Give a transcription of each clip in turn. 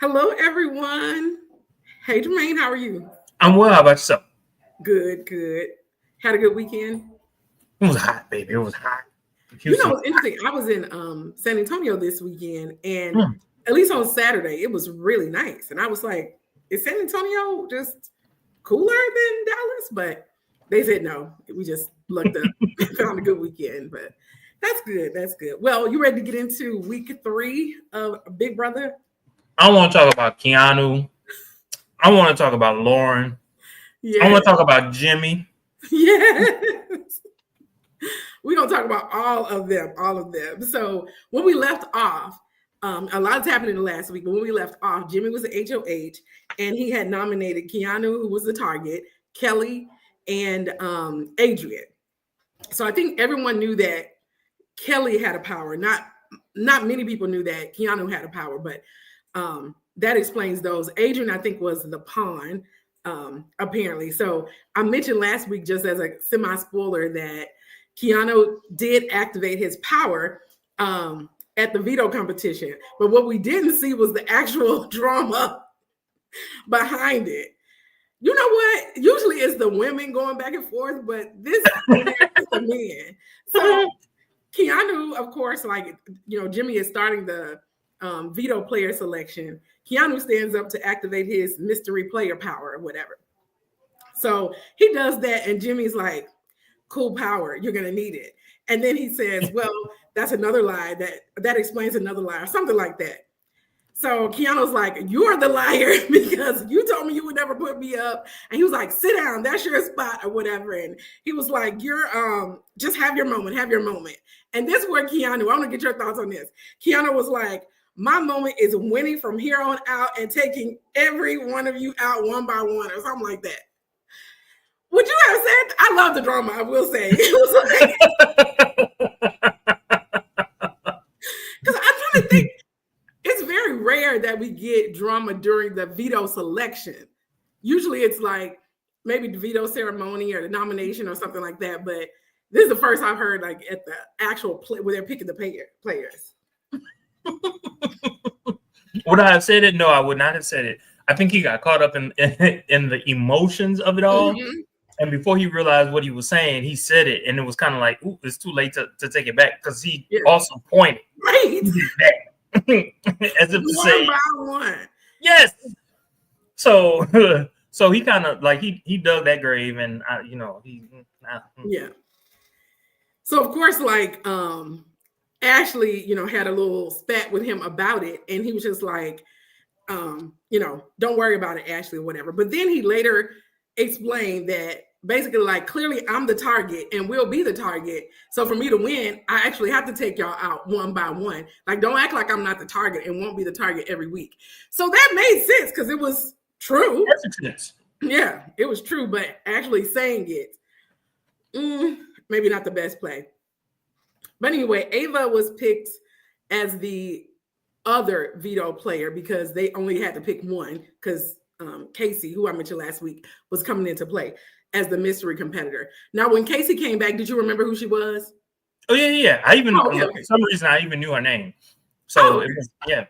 Hello, everyone. Hey, Jermaine, how are you? I'm well. How about yourself? Good, good. Had a good weekend. It was hot, baby. It was hot. You Houston. know, it's interesting. I was in San Antonio this weekend, and Hmm. at least on Saturday, it was really nice. And I was like, is San Antonio just cooler than Dallas? But they said no. We just looked up and found a good weekend. But that's good. That's good. Well, you ready to get into week 3 of Big Brother? I want to talk about Keanu. I want to talk about Lauren. I Yeah. want to talk about Jimmy. Yes. We're gonna talk about all of them, all of them. So when we left off, a lot's happened in the last week. But when we left off, Jimmy was the HOH, and he had nominated Keanu, who was the target, Kelly, and Adrian. So I think everyone knew that Kelly had a power. Not many people knew that Keanu had a power, but that explains those. Adrian, I think, was the pawn, apparently. So I mentioned last week, just as a semi spoiler, that Keanu did activate his power at the veto competition. But what we didn't see was the actual drama behind it. You know what? Usually it's the women going back and forth, but this is the men. So Keanu, of course, Jimmy is starting the veto player selection. Keanu stands up to activate his mystery player power or whatever. So he does that, and Jimmy's like, cool power, you're gonna need it. And then he says, well, that's another lie, that explains another lie, or something like that. So Keanu's like, you're the liar because you told me you would never put me up. And he was like, sit down, that's your spot or whatever. And he was like, you're just have your moment, have your moment. And this is where Keanu, I want to get your thoughts on this. Keanu was like, my moment is winning from here on out and taking every one of you out one by one or something like that. Would you have said, I love the drama, I will say. It was because I'm trying to think, it's very rare that we get drama during the veto selection. Usually it's like maybe the veto ceremony or the nomination or something like that. But this is the first I've heard like at the actual play where they're picking the players. Would I have said it? No, I would not have said it. I think he got caught up in in the emotions of it all. Mm-hmm. And before he realized what he was saying, he said it. And it was kind of like, ooh, it's too late to take it back because he also pointed. Right. As if to say, one by one. Yes. So so he kind of like he dug that grave, and Yeah. So of course, like Ashley, had a little spat with him about it, and he was just like, don't worry about it, Ashley, or whatever. But then he later explained that basically, like, clearly I'm the target and will be the target. So for me to win, I actually have to take y'all out one by one. Like, don't act like I'm not the target and won't be the target every week. So that made sense because it was true. Perfect sense. Yeah, it was true, but actually saying it, maybe not the best play. But anyway, Ava was picked as the other veto player because they only had to pick one because Casey, who I mentioned last week, was coming into play as the mystery competitor. Now, when Casey came back, did you remember who she was? Oh yeah. I even okay. For some reason I even knew her name. So it was yeah.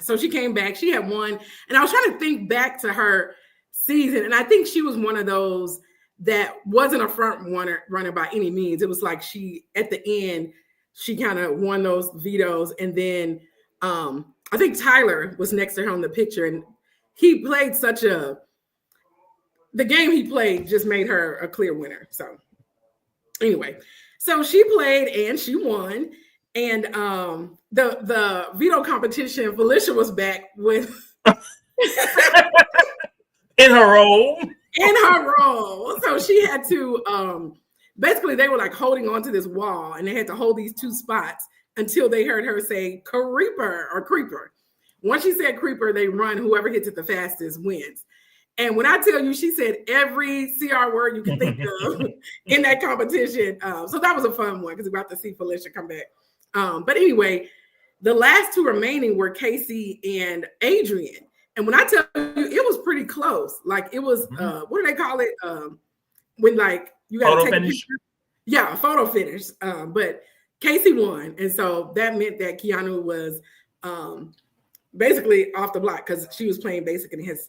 So she came back. She had won, and I was trying to think back to her season, and I think she was one of those that wasn't a front runner by any means. It was like she at the end she kind of won those vetoes, and then I think Tyler was next to her on the picture, and he played the game he played just made her a clear winner. So anyway, so she played and she won. And the veto competition, Felicia was back with in her role. So she had to basically they were like holding on to this wall and they had to hold these two spots until they heard her say creeper or creeper. Once she said creeper, they run. Whoever hits it the fastest wins. And when I tell you, she said every CR word you can think of in that competition. So that was a fun one because we got to see Felicia come back. But anyway, the last two remaining were Casey and Adrian. And when I tell you, it was pretty close. Like it was, what do they call it? When like you got to take finish. a picture. Yeah, a photo finish. But Casey won. And so that meant that Keanu was basically off the block because she was playing basic in his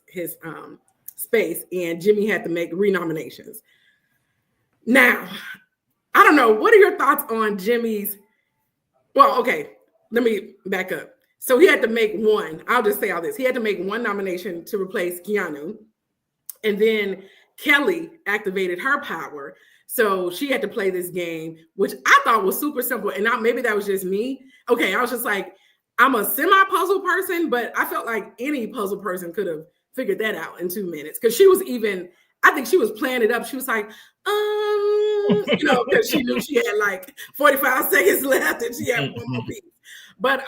space, and Jimmy had to make renominations. Now, I don't know. What are your thoughts on Jimmy's? Well, okay, let me back up. So he had to make one. I'll just say all this. He had to make one nomination to replace Keanu. And then Kelly activated her power. So she had to play this game, which I thought was super simple. And now maybe that was just me. Okay, I was just like, I'm a semi-puzzle person, but I felt like any puzzle person could have figured that out in 2 minutes. Because she was even, I think she was playing it up. She was like, because she knew she had like 45 seconds left and she had one more piece. But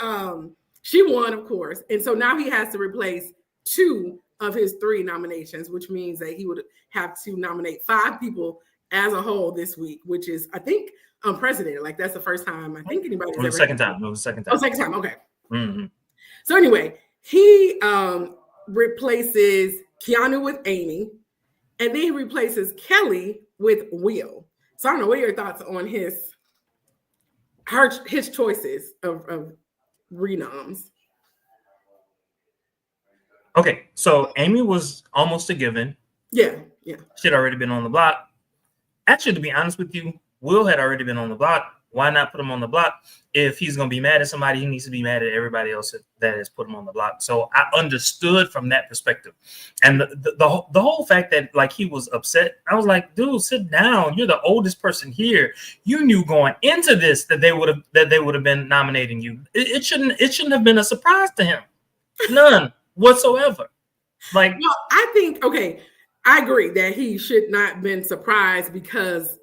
she won, of course. And so now he has to replace 2 of his 3 nominations, which means that he would have to nominate 5 people as a whole this week, which is, I think, unprecedented. Like, that's the first time I think anybody's ever. It was the second time. Oh, second time. Okay. Mm-hmm. So anyway, he replaces Keanu with Amy, and then he replaces Kelly with Will. So I don't know, what are your thoughts on his choices of renoms? Okay, so Amy was almost a given. Yeah. She'd already been on the block. Actually, to be honest with you, Will had already been on the block. Why not put him on the block? If he's going to be mad at somebody, he needs to be mad at everybody else that has put him on the block. So I understood from that perspective. And the whole fact that like he was upset, I was like, dude, sit down. You're the oldest person here. You knew going into this that they would have been nominating you. It shouldn't have been a surprise to him. None whatsoever. Like, no, I think, okay, I agree that he should not have been surprised because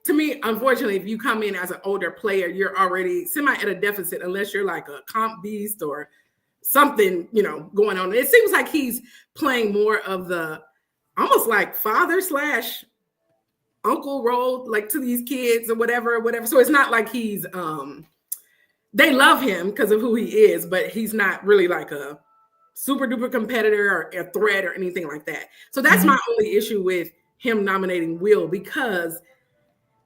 to me, unfortunately, if you come in as an older player, you're already semi at a deficit unless you're like a comp beast or something, going on. It seems like he's playing more of the almost like father / uncle role, like to these kids or whatever. So it's not like he's they love him because of who he is, but he's not really like a super duper competitor or a threat or anything like that. So that's my only issue with him nominating Will, because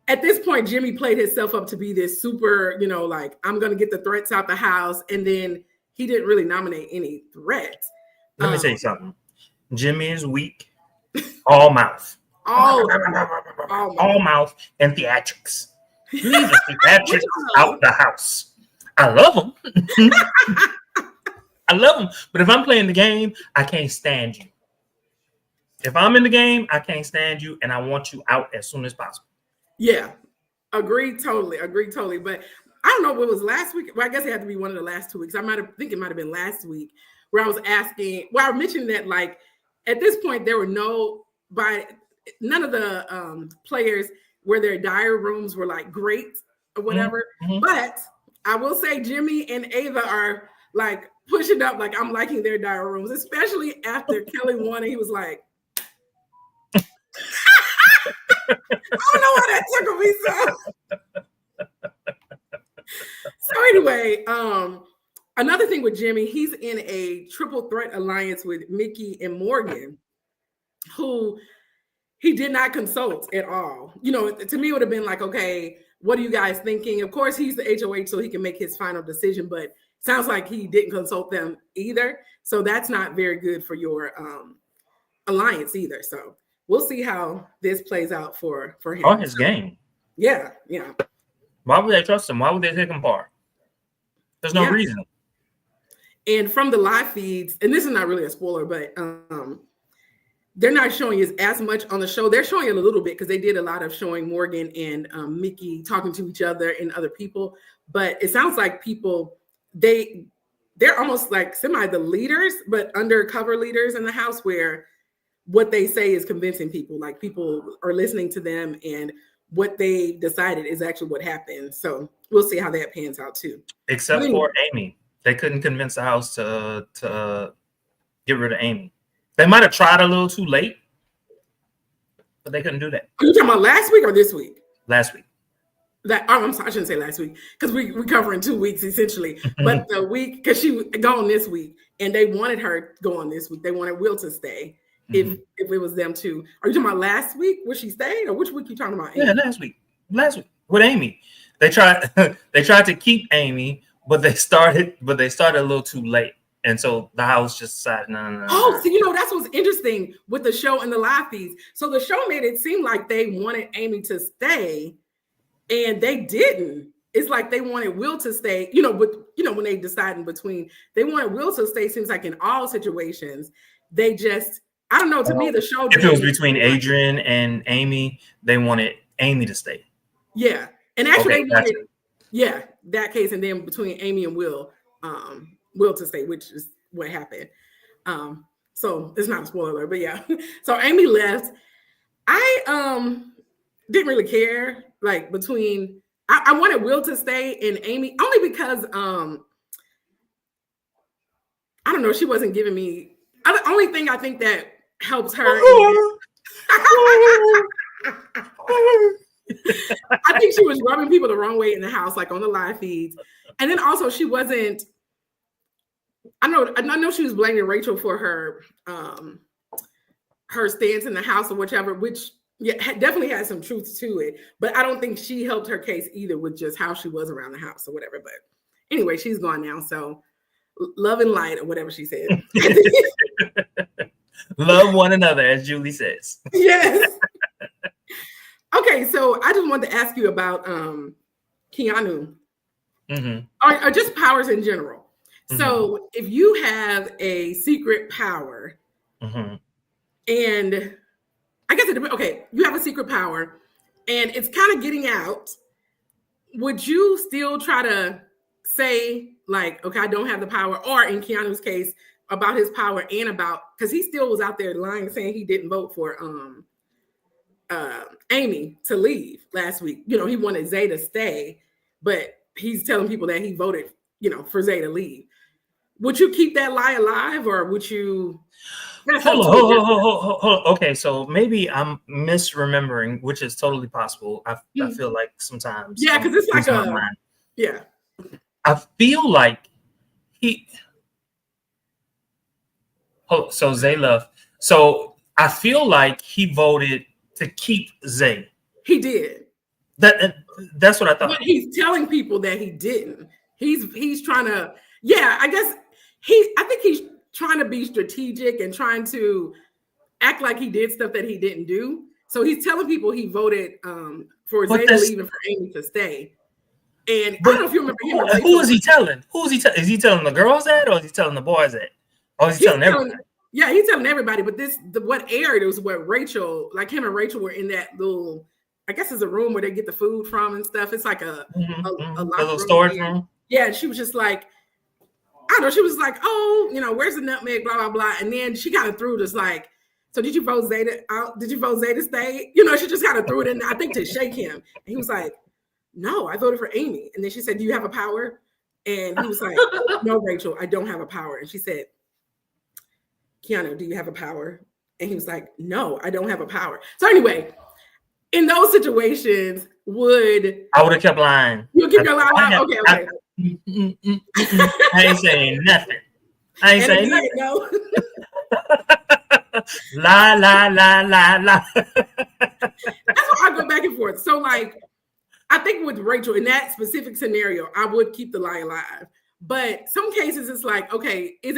at this point, Jimmy played himself up to be this super, like, I'm going to get the threats out the house. And then he didn't really nominate any threats. Let me say something. Jimmy is weak. All mouth. All mouth and theatrics. Leave the theatrics out the house. I love them. I love them. But if I'm playing the game, I can't stand you. If I'm in the game, I can't stand you. And I want you out as soon as possible. Yeah, agreed totally. But I don't know what was last week. Well, I guess it had to be one of the last 2 weeks. I think it might have been last week where I was asking. Well, I mentioned that like at this point there were none of the players where their diary rooms were like great or whatever. Mm-hmm. But I will say Jimmy and Ava are like pushing up. Like I'm liking their diary rooms, especially after Kelly won, and he was like. I don't know why that tickled me so. So anyway, another thing with Jimmy, he's in a triple threat alliance with Mickey and Morgan, who he did not consult at all. To me, it would have been like, okay, what are you guys thinking? Of course, he's the HOH, so he can make his final decision, but it sounds like he didn't consult them either. So that's not very good for your alliance either. So we'll see how this plays out for him. On his game. Yeah. Why would they trust him? Why would they take him apart? There's no reason. And from the live feeds, and this is not really a spoiler, but they're not showing you as much on the show. They're showing it a little bit because they did a lot of showing Morgan and Mickey talking to each other and other people. But it sounds like people, they're almost like semi the leaders, but undercover leaders in the house where what they say is convincing people, like people are listening to them and what they decided is actually what happened. So we'll see how that pans out too. Except for Amy. They couldn't convince the house to get rid of Amy. They might have tried a little too late, but they couldn't do that. Are you talking about last week or this week? Last week. I'm sorry, I shouldn't say last week because we cover in 2 weeks essentially. But the week, because she was gone this week and they wanted her to go on this week. They wanted Will to stay. If it was them too. Are you talking about last week where she stayed, or which week you talking about? Amy? Yeah, last week with Amy. They tried to keep Amy but they started a little too late, and so the house just decided no. Oh, so that's what's interesting with the show and the live feeds. So the show made it seem like they wanted Amy to stay, and they didn't. It's like they wanted Will to stay, when they decide in between, they wanted Will to stay. Seems like in all situations, they just, I don't know. To me, the show. If it was between Adrian and Amy, they wanted Amy to stay. Yeah, and actually they wanted, that case, and then between Amy and Will to stay, which is what happened. So it's not a spoiler, but yeah. So Amy left. I didn't really care, like between. I wanted Will to stay and Amy only because I don't know, she wasn't giving me. The only thing I think that helps her. I think she was rubbing people the wrong way in the house, like on the live feeds, and then also she wasn't. I know she was blaming Rachel for her stance in the house or whichever, which definitely had some truth to it. But I don't think she helped her case either with just how she was around the house or whatever. But anyway, she's gone now. So love and light or whatever she said. Love one another, as Julie says. Yes. Okay, so I just wanted to ask you about Keanu, or just powers in general. So if you have a secret power, and I guess it depends. Okay, you have a secret power, and it's kind of getting out. Would you still try to say, like, okay, I don't have the power, or in Keanu's case, about his power and about, because he still was out there lying, saying he didn't vote for Amy to leave last week. He wanted Zay to stay, but he's telling people that he voted, for Zay to leave. Would you keep that lie alive, or would you? Hold on. Okay, so maybe I'm misremembering, which is totally possible. I feel like sometimes. Yeah, because it's like I feel like so Zay left. So I feel like he voted to keep Zay. He did. That's what I thought. But he's telling people that he didn't. He's trying to. Yeah, I guess I think he's trying to be strategic and trying to act like he did stuff that he didn't do. So he's telling people he voted for Zay to leave and for Amy to stay. And I don't know if you remember him. Who is he telling? Is he telling the girls that, or is he telling the boys that? Or is he telling everybody? Yeah, he's telling everybody. But what aired, it was what Rachel, like him and Rachel were in that little, I guess it's a room where they get the food from and stuff. It's like a little storage room. Yeah, and she was just like, I don't know. She was like, oh, where's the nutmeg, blah, blah, blah. And then she kind of threw this like, so did you vote Zay out? Did you vote Zay to stay? She just kind of threw it in, I think, to shake him. And he was like, no, I voted for Amy. And then she said, do you have a power? And he was like, no, Rachel, I don't have a power. And she said, Keanu, do you have a power? And he was like, no, I don't have a power. So anyway, in those situations, I would have kept lying. You'll keep your lie. Okay. I ain't saying nothing. I ain't saying nothing. No. Lie. That's why I go back and forth. So, like, I think with Rachel, in that specific scenario, I would keep the lie alive. But some cases, it's like, okay, is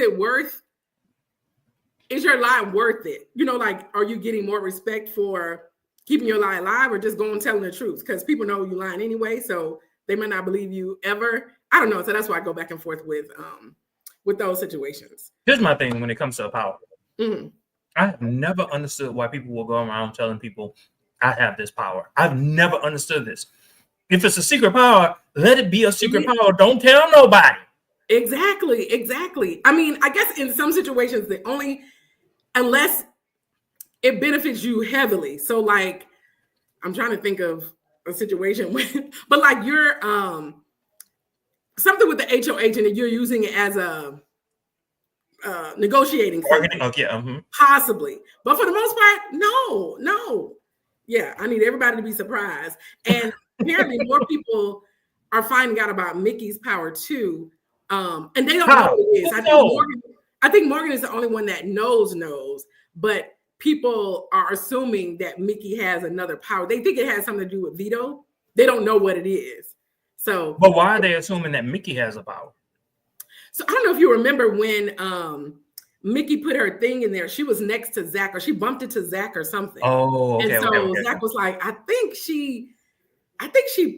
your lie worth it? Like, are you getting more respect for keeping your lie alive or just going telling the truth? Because people know you lying anyway, so they might not believe you ever. I don't know. So that's why I go back and forth with those situations. Here's my thing when it comes to power. I have never understood why people will go around telling people I have this power. I've never understood this. If it's a secret power, let it be a secret power. Don't tell nobody. Exactly. I mean, I guess in some situations, unless it benefits you heavily. So, like, I'm trying to think of a situation but like you're something with the HOH and you're using it as a negotiating possibly, but for the most part, no. Yeah, I need everybody to be surprised. And apparently more people are finding out about Mickey's power too, and they don't know what it is. I think Morgan is the only one that knows, but people are assuming that Mickey has another power. They think it has something to do with veto. They don't know what it is. So, but why are they assuming that Mickey has a power? So I don't know if you remember when Mickey put her thing in there. She was next to Zach, or she bumped into Zach or something. Oh, okay, and so okay. Zach was like, I think she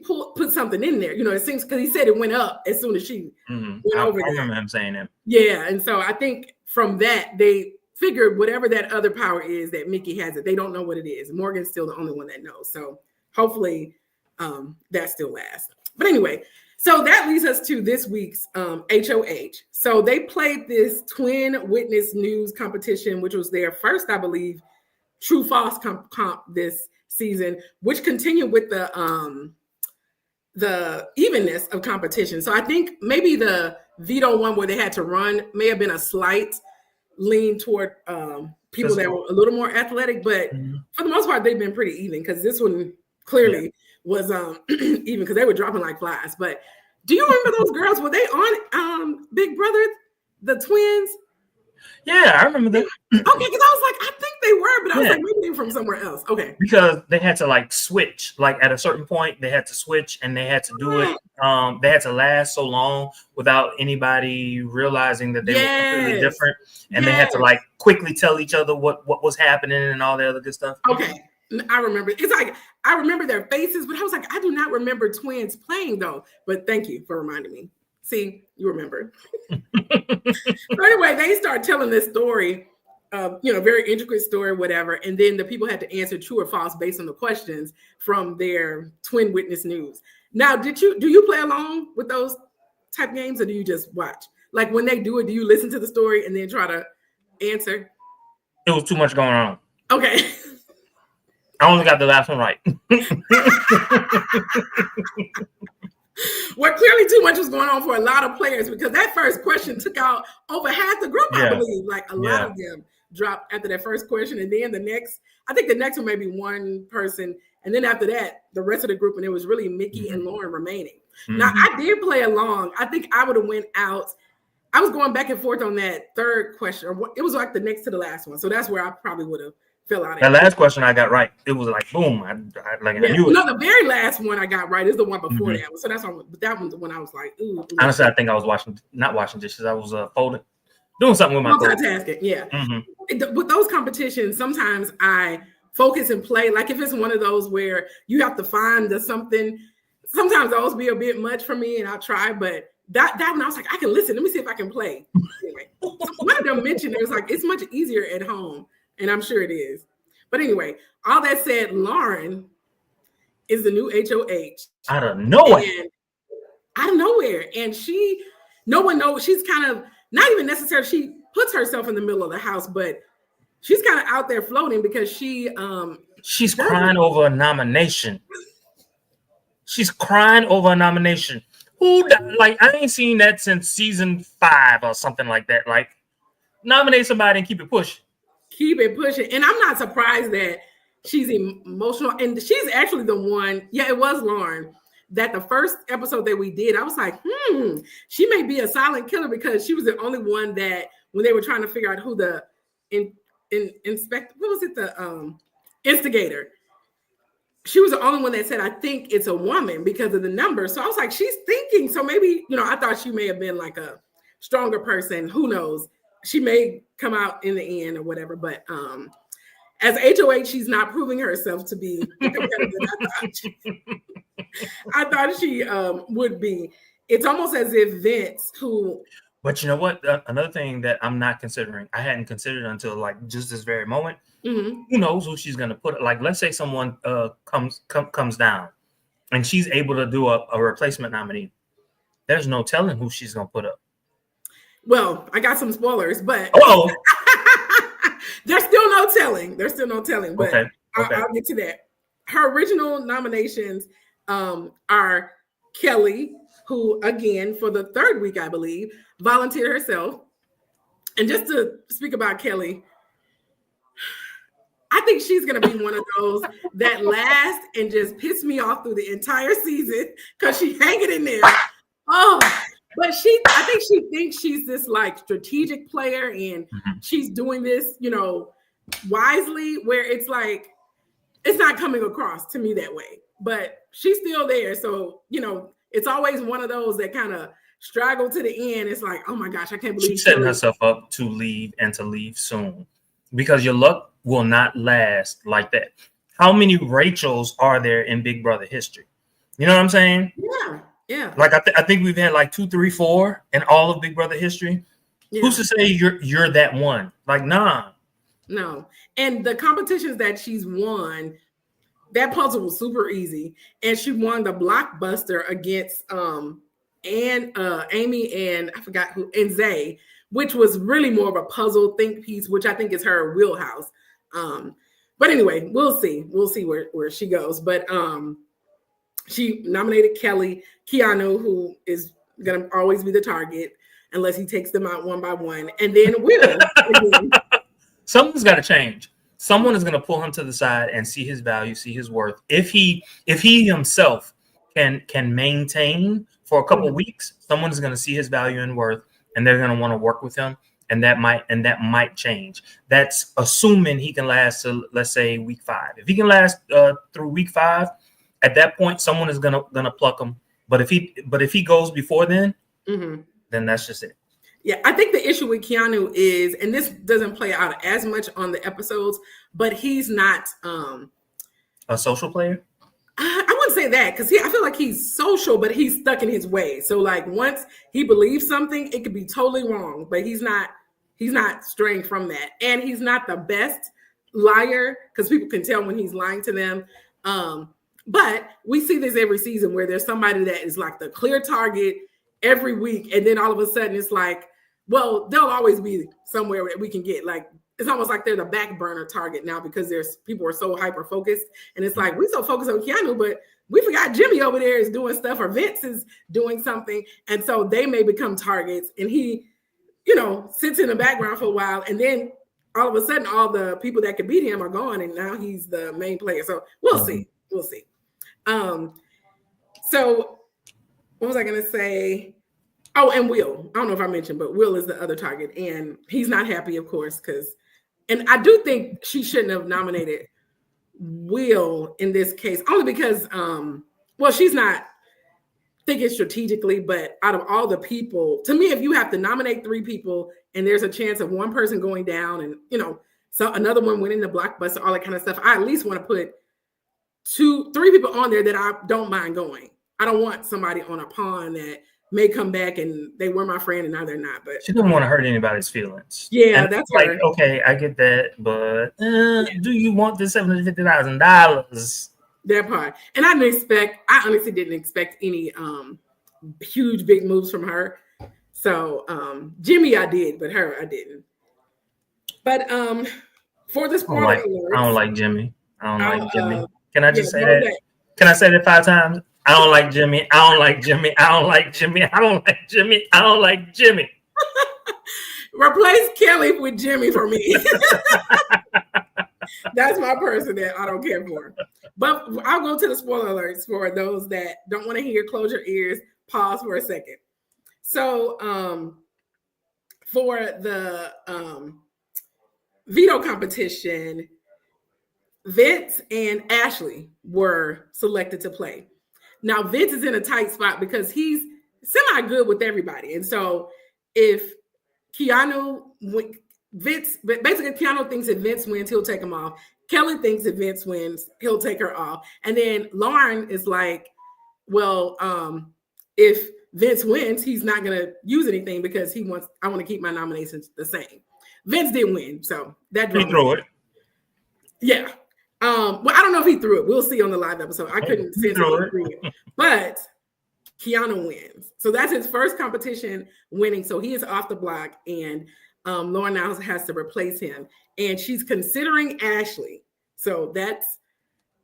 put something in there. It seems because he said it went up as soon as she went over I there. remember him saying that. Yeah, and so I think from that they figured whatever that other power is that Mickey has, it. They don't know what it is. Morgan's still the only one that knows. So hopefully that still lasts. But anyway, so that leads us to this week's HOH. So they played this twin witness news competition, which was their first, I believe, true false comp this season, which continued with the evenness of competition. So I think maybe the veto one where they had to run may have been a slight lean toward people that were a little more athletic, but for the most part, they've been pretty even, because this one clearly was even, because they were dropping like flies. But do you remember those girls? Were they on Big Brother, the twins? Yeah, I remember them. Okay, because I was like, I think they were, but I was like, maybe they were from somewhere else. Okay. Because they had to like switch. Like at a certain point, they had to switch, and they had to do it. They had to last so long without anybody realizing that they were completely different. And they had to like quickly tell each other what was happening and all the other good stuff. Okay. I remember. It's like, I remember their faces, but I was like, I do not remember twins playing though. But thank you for reminding me. See, you remember. So anyway, they start telling this story, very intricate story, whatever. And then the people had to answer true or false based on the questions from their twin witness news. Now, do you play along with those type games, or do you just watch? Like when they do it, do you listen to the story and then try to answer? It was too much going on. Okay. I only got the last one right. Well, clearly too much was going on for a lot of players, because that first question took out over half the group, I believe. Like a lot of them dropped after that first question. And then I think the next one may be one person. And then after that, the rest of the group, and it was really Mickey and Lauren remaining. Now, I did play along. I think I would have went out. I was going back and forth on that third question. It was like the next to the last one. So that's where I probably would have fell out. That last question I got right. It was like, boom. I knew it. No, the very last one I got right is the one before that one. So that's on. But that one's when I was like, ooh. Honestly, I think I was not washing dishes. I was folding, doing something with my multitasking. Yeah. With those competitions, sometimes I focus and play. Like if it's one of those where you have to find something, sometimes those be a bit much for me, and I'll try. But that one, I was like, I can listen. Let me see if I can play. Anyway, one of them mentioned it was like, it's much easier at home. And I'm sure it is. But anyway, all that said, Lauren is the new HOH. Out of nowhere. And no one knows. She's kind of, not even necessarily, she puts herself in the middle of the house, but she's kind of out there floating because she's crying over a nomination. She's crying over a nomination. I ain't seen that since season 5 or something like that. Like, nominate somebody and keep it pushing. Keep it pushing. And I'm not surprised that she's emotional. And she's actually the one, it was Lauren, that the first episode that we did, I was like, she may be a silent killer, because she was the only one that when they were trying to figure out who the inspector, what was it, the instigator, she was the only one that said, I think it's a woman because of the number. So I was like, she's thinking. So maybe, I thought she may have been like a stronger person. Who knows? She may come out in the end or whatever, but as HOH, she's not proving herself to be the competitor I thought she would be. It's almost as if Vince, who. But you know what? Another thing that I'm not considering, I hadn't considered until like just this very moment. Who knows who she's going to put? Like, let's say someone comes down, and she's able to do a replacement nominee. There's no telling who she's going to put up. Well, I got some spoilers, but there's still no telling. But okay. I'll get to that. Her original nominations are Kelly, who, again, for the third week, I believe, volunteered herself. And just to speak about Kelly, I think she's going to be one of those that last and just piss me off through the entire season, because she hanging in there. But I think she thinks she's this like strategic player, and she's doing this, wisely, where it's like, it's not coming across to me that way, but she's still there. So, it's always one of those that kind of straggle to the end. It's like, oh my gosh, I can't believe she's setting Kelly. herself up to leave and to leave soon, because your luck will not last like that. How many Rachels are there in Big Brother history? You know what I'm saying? Yeah. Like I think we've had like 2, 3, 4 in all of Big Brother history. Yeah. Who's to say you're that one? Like, nah. No. And the competitions that she's won, that puzzle was super easy. And she won the blockbuster against Amy and I forgot who, and Zay, which was really more of a puzzle think piece, which I think is her wheelhouse. But anyway, we'll see. We'll see where she goes. But she nominated Keanu, who is gonna always be the target unless he takes them out one by one. And then Will. Someone's got to change. Someone is going to pull him to the side and see his value, see his worth. If he himself can maintain for a couple of weeks, someone is going to see his value and worth, and they're going to want to work with him, and that might change. That's assuming he can last to, let's say, week 5. If he can last through week 5, at that point, someone is gonna pluck him. But if he goes before then that's just it. Yeah, I think the issue with Keanu is, and this doesn't play out as much on the episodes, but he's not A social player? I wouldn't say that, because I feel like he's social, but he's stuck in his way. So like once he believes something, it could be totally wrong, but he's not straying from that. And he's not the best liar, because people can tell when he's lying to them. But we see this every season where there's somebody that is like the clear target every week, and then all of a sudden it's like, well, they'll always be somewhere that we can get. Like, it's almost like they're the back burner target now, because there's people are so hyper focused, and it's like, we're so focused on Keanu, but we forgot Jimmy over there is doing stuff, or Vince is doing something, and so they may become targets, and he, sits in the background for a while, and then all of a sudden all the people that could beat him are gone, and now he's the main player. So we'll see. So what was I gonna say? Oh, and Will. I don't know if I mentioned, but Will is the other target, and he's not happy, of course, and I do think she shouldn't have nominated Will in this case, only because, she's not thinking strategically, but out of all the people, to me, if you have to nominate 3 people and there's a chance of one person going down and, so another one winning the blockbuster, all that kind of stuff, I at least want to put 2, 3 people on there that I don't mind going. I don't want somebody on a pawn that may come back and they were my friend and now they're not. But she doesn't want to hurt anybody's feelings. Yeah, and that's like her. Okay, I get that, but do you want the $750,000? That part. And I honestly didn't expect any huge big moves from her. So Jimmy I did, but her I didn't. But for the spoiler alerts, I don't like Jimmy. I don't like Jimmy. Can I just say that? Can I say that 5 times? I don't like Jimmy. I don't like Jimmy. I don't like Jimmy. I don't like Jimmy. I don't like Jimmy. Replace Kelly with Jimmy for me. That's my person that I don't care for. But I'll go to the spoiler alerts for those that don't want to hear. Close your ears. Pause for a second. So for the veto competition, Vince and Ashley were selected to play. Now, Vince is in a tight spot because he's semi-good with everybody. And so if Keanu thinks if Vince wins, he'll take him off. Kelly thinks if Vince wins, he'll take her off. And then Lauren is like, well, if Vince wins, he's not going to use anything because I want to keep my nominations the same. Vince did win, so that he threw it. Yeah. Well, I don't know if he threw it. We'll see on the live episode. I couldn't sense it. But Keanu wins. So that's his first competition winning. So he is off the block, and Lauren now has to replace him. And she's considering Ashley. So that's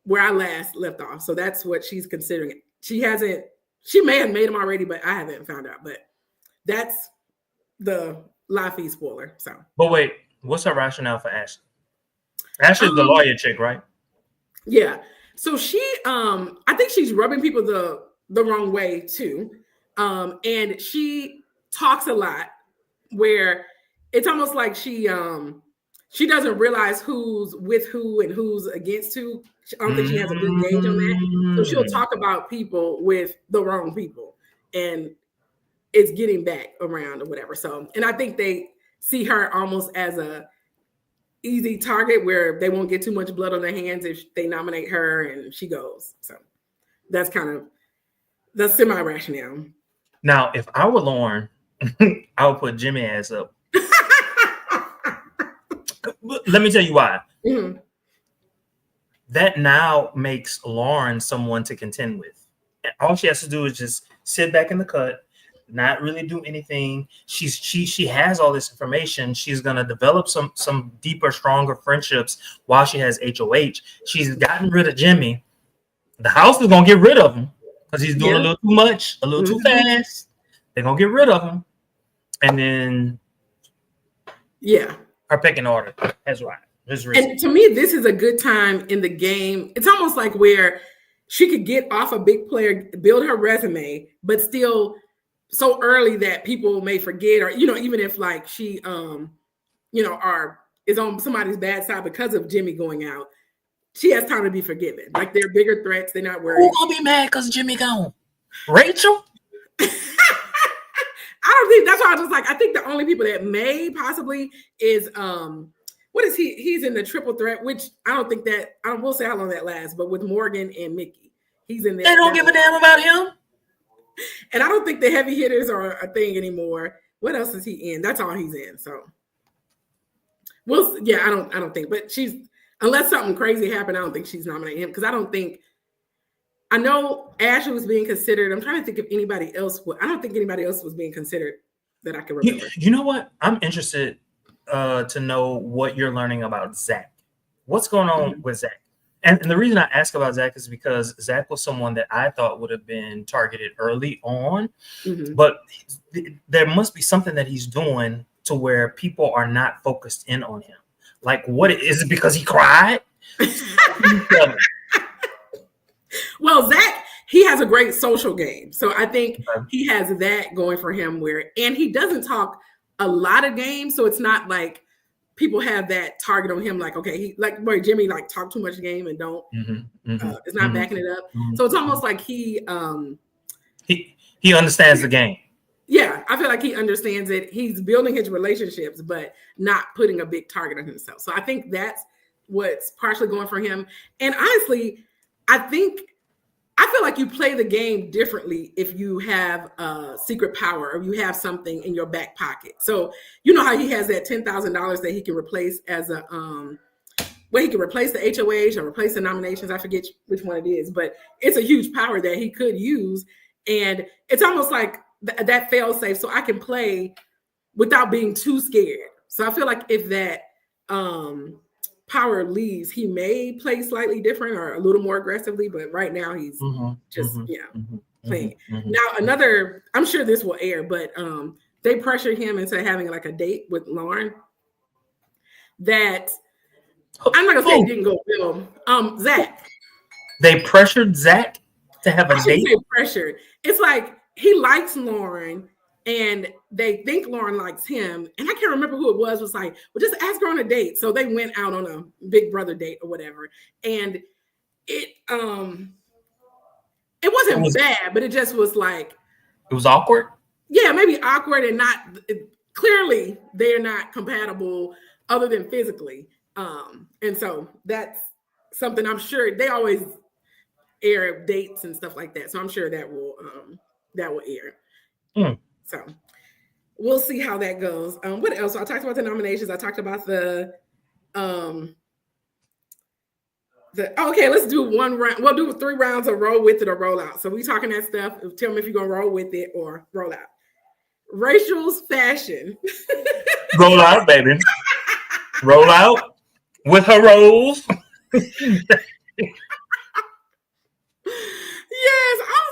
where I last left off. So that's what she's considering. She may have made him already, but I haven't found out. But that's the live feed spoiler. So, but wait, what's her rationale for Ashley? Ashley's the lawyer chick, right? Yeah. So she, I think she's rubbing people the wrong way too. And she talks a lot where it's almost like she she doesn't realize who's with who and who's against who. I don't think she has a good gauge on that. So she'll talk about people with the wrong people, and it's getting back around or whatever. So, and I think they see her almost as a easy target where they won't get too much blood on their hands if they nominate her and she goes. So that's kind of the semi-rationale. Now, if I were Lauren, I would put Jimmy ass up. Let me tell you why. Mm-hmm. That now makes Lauren someone to contend with. And all she has to do is just sit back in the cut, not really do anything. She has all this information. She's gonna develop some deeper, stronger friendships while she has HOH. She's gotten rid of Jimmy. The house is gonna get rid of him because he's doing a little too much, a little too fast. They're gonna get rid of him, and then her pecking order has right. And to me, this is a good time in the game. It's almost like where she could get off a big player, build her resume, but still so early that people may forget, or even if like she is on somebody's bad side because of Jimmy going out, she has time to be forgiven. Like they're bigger threats, they're not worried. Who's gonna be mad because Jimmy gone? Rachel? I don't think that's why I was just like, I think the only people that may possibly is what is he? He's in the triple threat, which I don't think that I will say how long that lasts, but with Morgan and Mickey, he's in there. They don't give a damn about him. And I don't think the heavy hitters are a thing anymore. What else is he in? That's all he's in. So I don't think, but unless something crazy happened, I don't think she's nominating him because I know Ashley was being considered. I'm trying to think if anybody else I don't think anybody else was being considered that I can remember. You know what? I'm interested to know what you're learning about Zach. What's going on with Zach? And the reason I ask about Zach is because Zach was someone that I thought would have been targeted early on, but there must be something that he's doing to where people are not focused in on him. Like, what is it? Because he cried? Well, Zach, he has a great social game. So I think he has that going for him and he doesn't talk a lot of games. So it's not like people have that target on him. Like, okay, Jimmy like talk too much game and don't, it's not backing it up. So it's almost like he understands the game. Yeah, I feel like he understands it. He's building his relationships, but not putting a big target on himself. So I think that's what's partially going for him. And honestly, I feel like you play the game differently if you have a secret power or you have something in your back pocket. So you know how he has that $10,000 that he can replace as he can replace the HOH or replace the nominations. I forget which one it is, but it's a huge power that he could use. And it's almost like that fail safe, so I can play without being too scared. So I feel like if that power leaves, he may play slightly different or a little more aggressively, but right now he's playing. Now another, I'm sure this will air, but they pressured him into having like a date with Lauren that I'm not gonna say it didn't go well. Zach. They pressured Zach to have a date? Pressured. It's like he likes Lauren and they think Lauren likes him. And I can't remember who it was like, well, just ask her on a date. So they went out on a Big Brother date or whatever. And it wasn't bad, but it just was like. It was awkward? Yeah, maybe awkward and clearly they're not compatible other than physically. And so that's something I'm sure they always air dates and stuff like that. So I'm sure that will air. So we'll see how that goes. What else? So I talked about the nominations. I talked about okay, let's do one round. We'll do 3 rounds of roll with it or roll out. So we talking that stuff. Tell me if you're gonna roll with it or roll out. Rachel's fashion. Roll out, baby. Roll out with her rolls. Yes, I was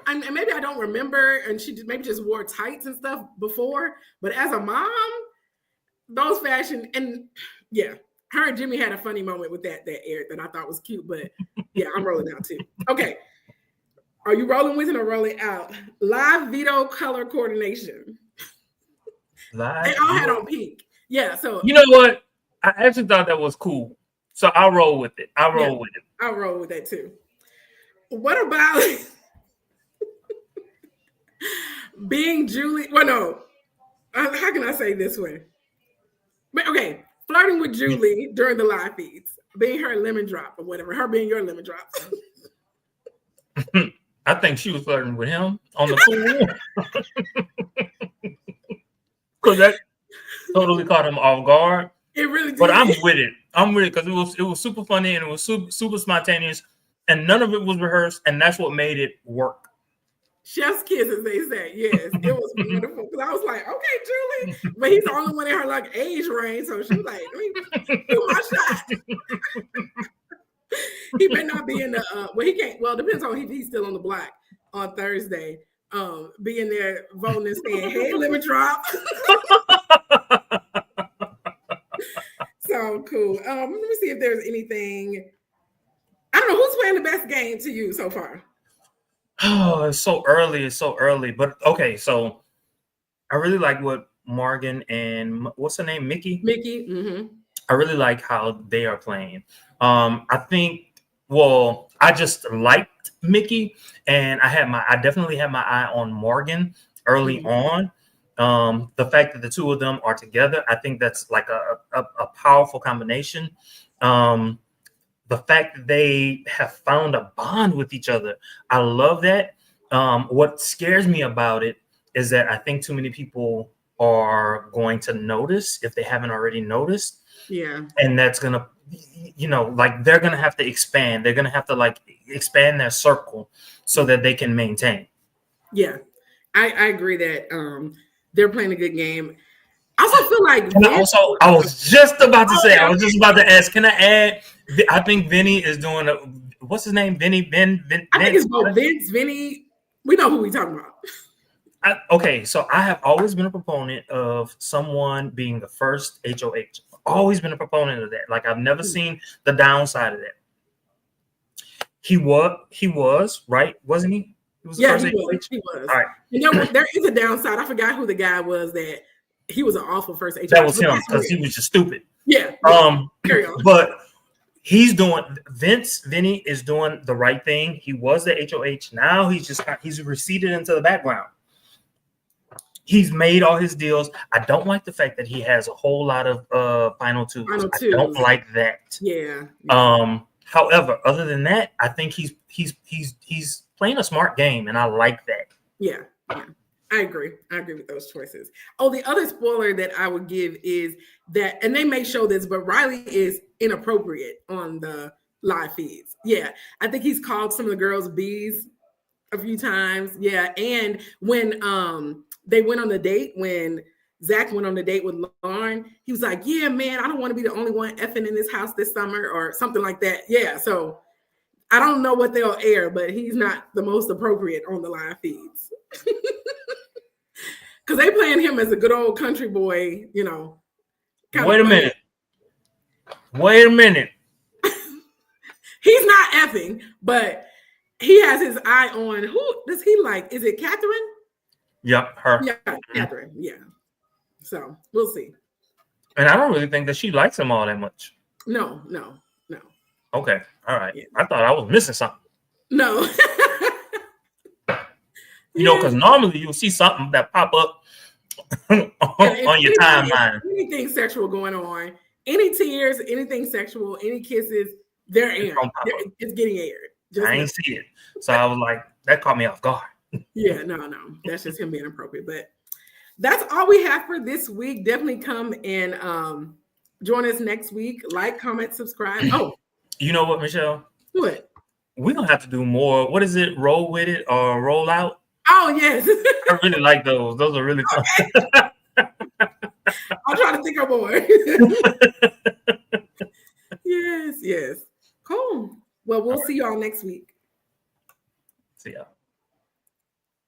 like, maybe I don't remember, and she maybe just wore tights and stuff before. But as a mom, those fashion and her and Jimmy had a funny moment with that aired that I thought was cute. But yeah, I'm rolling out too. Okay, are you rolling with it or rolling out? Live veto color coordination. They all had on pink. Yeah, so you know what? I actually thought that was cool. So I'll roll with it. I'll roll with it. I'll roll with that too. What about being Julie? Well, no. How can I say this way? But okay, flirting with Julie during the live feeds, being her lemon drop or whatever, her being your lemon drop. I think she was flirting with him on the pool. Because that totally caught him off guard. It really did. But I'm with it. I'm with it because it was super funny and it was super spontaneous, and none of it was rehearsed, and that's what made it work. Chef's kiss, as they say. Yes, it was wonderful. Because I was like, okay, Julie. But he's the only one in her like age range. So she was like, let me do my shot. He may not be in the well, he can't, well, depends on if he's still on the block on Thursday. Being there voting and saying, hey, lemon drop. So cool. Let me see if there's anything. I don't know who's playing the best game to you so far. Oh, it's so early. It's so early. But okay, so I really like what Morgan and what's her name? Mickey? Mm-hmm. I really like how they are playing. I think, well, I just liked Mickey, and I definitely had my eye on Morgan early on. The fact that the two of them are together, I think that's like a powerful combination. The fact that they have found a bond with each other, I love that. What scares me about it is that I think too many people are going to notice if they haven't already noticed. Yeah. And that's going to, like they're going to have to expand. They're going to have to like expand their circle so that they can maintain. Yeah, I agree that they're playing a good game. I also feel like I was just about to say, I was just about to ask, can I add? I think Vinny is doing what's his name? Vinny, Ben. I think it's both Vince, Vinny. We know who we're talking about. Okay, so I have always been a proponent of someone being the first HOH. Always been a proponent of that. Like I've never seen the downside of that. He was right, wasn't he? He was the first HOH. He was. All right. There is a downside. I forgot who the guy was that he was an awful first HOH. That was him because he was just stupid. Yeah. Carry on. But Vinny is doing the right thing. He was the HOH. Now he's receded into the background. He's made all his deals. I don't like the fact that he has a whole lot of final twos. I don't like that. Yeah. However, other than that, I think he's playing a smart game, and I like that. Yeah. I agree with those choices. Oh, the other spoiler that I would give is that, and they may show this, but Riley is inappropriate on the live feeds. Yeah, I think he's called some of the girls bees a few times. Yeah, and when they went on the date, when Zach went on the date with Lauren, he was like, yeah, man, I don't want to be the only one effing in this house this summer or something like that. Yeah, so I don't know what they'll air, but he's not the most appropriate on the live feeds. Because they playing him as a good old country boy, Wait a minute. He's not effing, but he has his eye on who does he like? Is it Catherine? Yep, her. Yeah, Catherine. Yeah. So we'll see. And I don't really think that she likes him all that much. No. Okay. All right. Yeah. I thought I was missing something. No. Because normally you'll see something that pop up on your timeline. Anything sexual going on, any tears, anything sexual, any kisses, they're aired. It's getting aired. I ain't see it. So I was like, that caught me off guard. Yeah, no. That's just him being appropriate. But that's all we have for this week. Definitely come and join us next week. Like, comment, subscribe. Oh. You know what, Michelle? What? We're going to have to do more. What is it? Roll with it or roll out? Oh, yes. I really like those. Those are really fun. Okay. I'll try to think of more. Yes. Cool. Well, we'll see y'all next week. See ya.